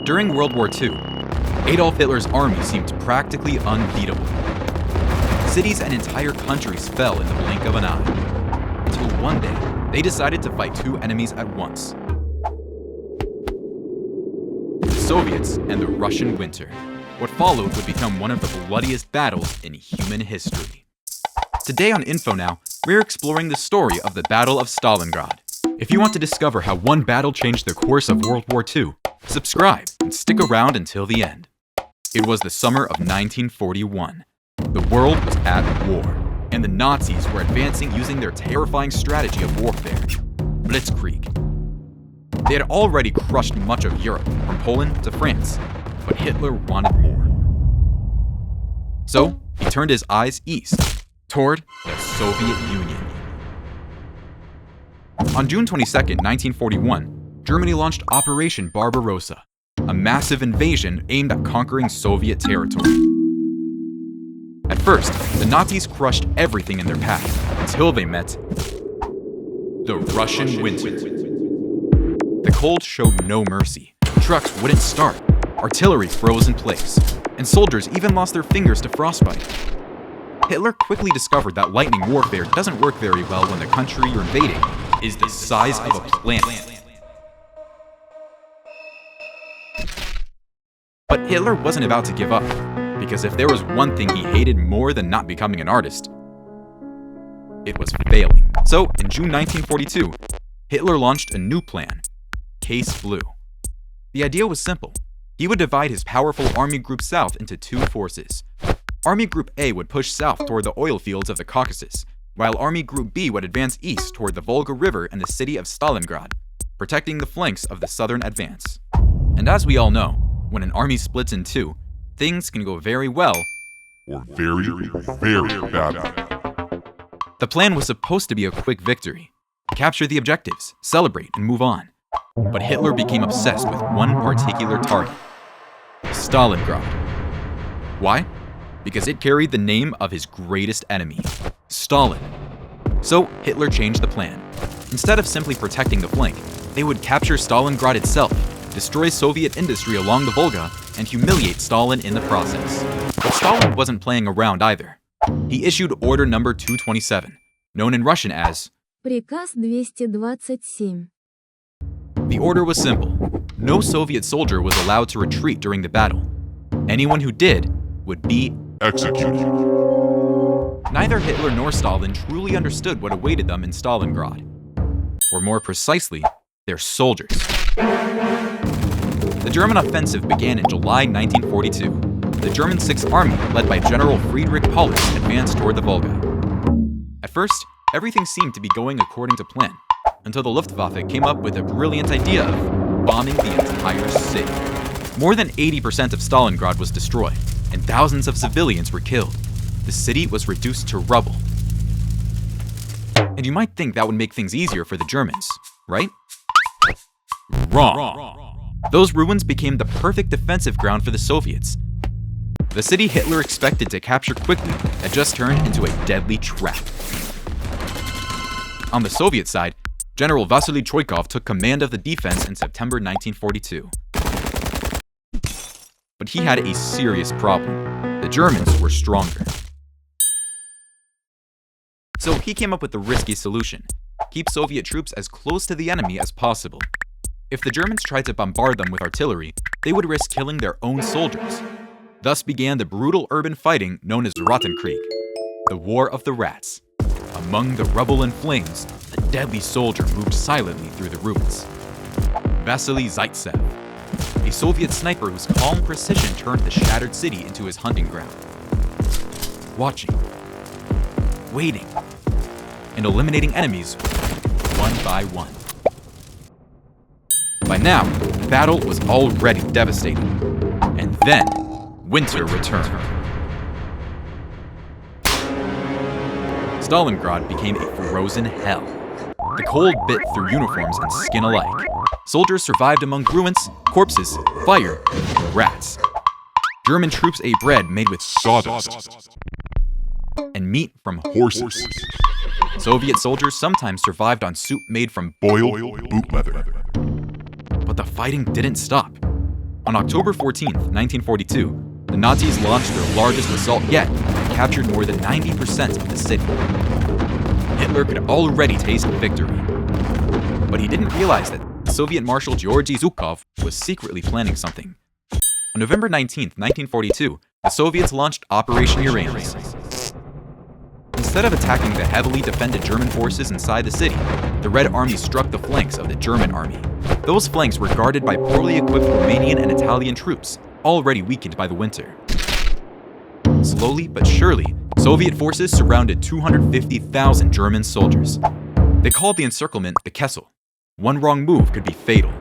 During World War II, Adolf Hitler's army seemed practically unbeatable. Cities and entire countries fell in the blink of an eye. Until one day, they decided to fight two enemies at once: the Soviets and the Russian winter. What followed would become one of the bloodiest battles in human history. Today on Infonow, we're exploring the story of the Battle of Stalingrad. If you want to discover how one battle changed the course of World War II, subscribe and stick around until the end. It was the summer of 1941. The world was at war, and the Nazis were advancing using their terrifying strategy of warfare, Blitzkrieg. They had already crushed much of Europe, from Poland to France, but Hitler wanted more. So, he turned his eyes east, toward the Soviet Union. On June 22, 1941, Germany launched Operation Barbarossa, a massive invasion aimed at conquering Soviet territory. At first, the Nazis crushed everything in their path until they met the Russian winter. The cold showed no mercy. Trucks wouldn't start, artillery froze in place, and soldiers even lost their fingers to frostbite. Hitler quickly discovered that lightning warfare doesn't work very well when the country you're invading is the size of a planet. But Hitler wasn't about to give up, because if there was one thing he hated more than not becoming an artist, it was failing. So, in June 1942, Hitler launched a new plan, Case Blue. The idea was simple. He would divide his powerful Army Group South into two forces. Army Group A would push south toward the oil fields of the Caucasus, while Army Group B would advance east toward the Volga River and the city of Stalingrad, protecting the flanks of the southern advance. And as we all know, when an army splits in two, things can go very well or very, very badly. The plan was supposed to be a quick victory. Capture the objectives, celebrate, and move on. But Hitler became obsessed with one particular target: Stalingrad. Why? Because it carried the name of his greatest enemy, Stalin. So Hitler changed the plan. Instead of simply protecting the flank, they would capture Stalingrad itself, destroy Soviet industry along the Volga, and humiliate Stalin in the process. But Stalin wasn't playing around either. He issued Order Number 227, known in Russian as Приказ 227. The order was simple. No Soviet soldier was allowed to retreat during the battle. Anyone who did would be executed. Neither Hitler nor Stalin truly understood what awaited them in Stalingrad. Or more precisely, their soldiers. The German offensive began in July 1942. The German Sixth Army, led by General Friedrich Paulus, advanced toward the Volga. At first, everything seemed to be going according to plan, until the Luftwaffe came up with a brilliant idea of bombing the entire city. More than 80% of Stalingrad was destroyed, and thousands of civilians were killed. The city was reduced to rubble. And you might think that would make things easier for the Germans, right? Wrong. Those ruins became the perfect defensive ground for the Soviets. The city Hitler expected to capture quickly had just turned into a deadly trap. On the Soviet side, General Vasily Zaitsev took command of the defense in September 1942. But he had a serious problem. The Germans were stronger. So he came up with the risky solution: keep Soviet troops as close to the enemy as possible. If the Germans tried to bombard them with artillery, they would risk killing their own soldiers. Thus began the brutal urban fighting known as Rattenkrieg, the War of the Rats. Among the rubble and flames, a deadly soldier moved silently through the ruins. Vasily Zaitsev, a Soviet sniper whose calm precision turned the shattered city into his hunting ground. Watching, waiting, and eliminating enemies one by one. By now, the battle was already devastating. And then, winter returned. Stalingrad became a frozen hell. The cold bit through uniforms and skin alike. Soldiers survived among ruins, corpses, fire, and rats. German troops ate bread made with Sawdust and meat from horses. Soviet soldiers sometimes survived on soup made from Boiled boot leather. But the fighting didn't stop. On October 14, 1942, the Nazis launched their largest assault yet and captured more than 90% of the city. Hitler could already taste victory. But he didn't realize that Soviet Marshal Georgy Zhukov was secretly planning something. On November 19, 1942, the Soviets launched Operation Uranus. Instead of attacking the heavily defended German forces inside the city, the Red Army struck the flanks of the German army. Those flanks were guarded by poorly equipped Romanian and Italian troops, already weakened by the winter. Slowly but surely, Soviet forces surrounded 250,000 German soldiers. They called the encirclement the Kessel. One wrong move could be fatal.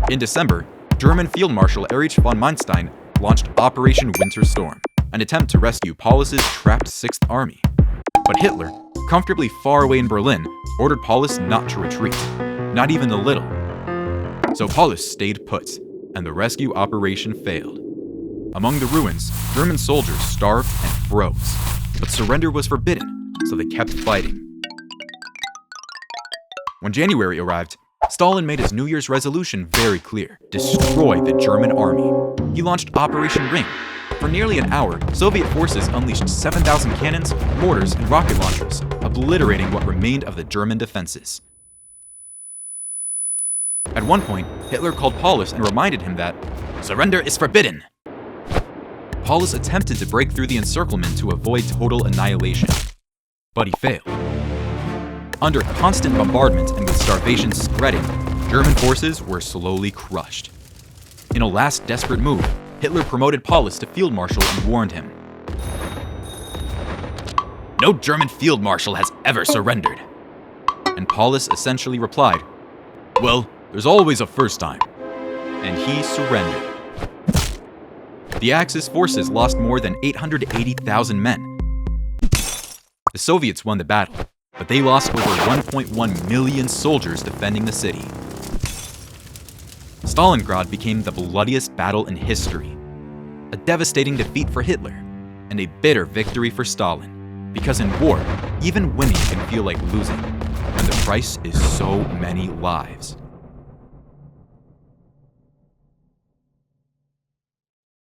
In December, German Field Marshal Erich von Manstein launched Operation Winter Storm, an attempt to rescue Paulus's trapped 6th Army. But Hitler, comfortably far away in Berlin, ordered Paulus not to retreat, not even a little. So Paulus stayed put, and the rescue operation failed. Among the ruins, German soldiers starved and froze, but surrender was forbidden, so they kept fighting. When January arrived, Stalin made his New Year's resolution very clear: destroy the German army. He launched Operation Ring. For nearly an hour, Soviet forces unleashed 7,000 cannons, mortars, and rocket launchers, obliterating what remained of the German defenses. At one point, Hitler called Paulus and reminded him that surrender is forbidden. Paulus attempted to break through the encirclement to avoid total annihilation, but he failed. Under constant bombardment and with starvation spreading, German forces were slowly crushed. In a last desperate move, Hitler promoted Paulus to field marshal and warned him. No German field marshal has ever surrendered. And Paulus essentially replied, well, there's always a first time. And he surrendered. The Axis forces lost more than 880,000 men. The Soviets won the battle, but they lost over 1.1 million soldiers defending the city. Stalingrad became the bloodiest battle in history, a devastating defeat for Hitler, and a bitter victory for Stalin, because in war, even winning can feel like losing, and the price is so many lives.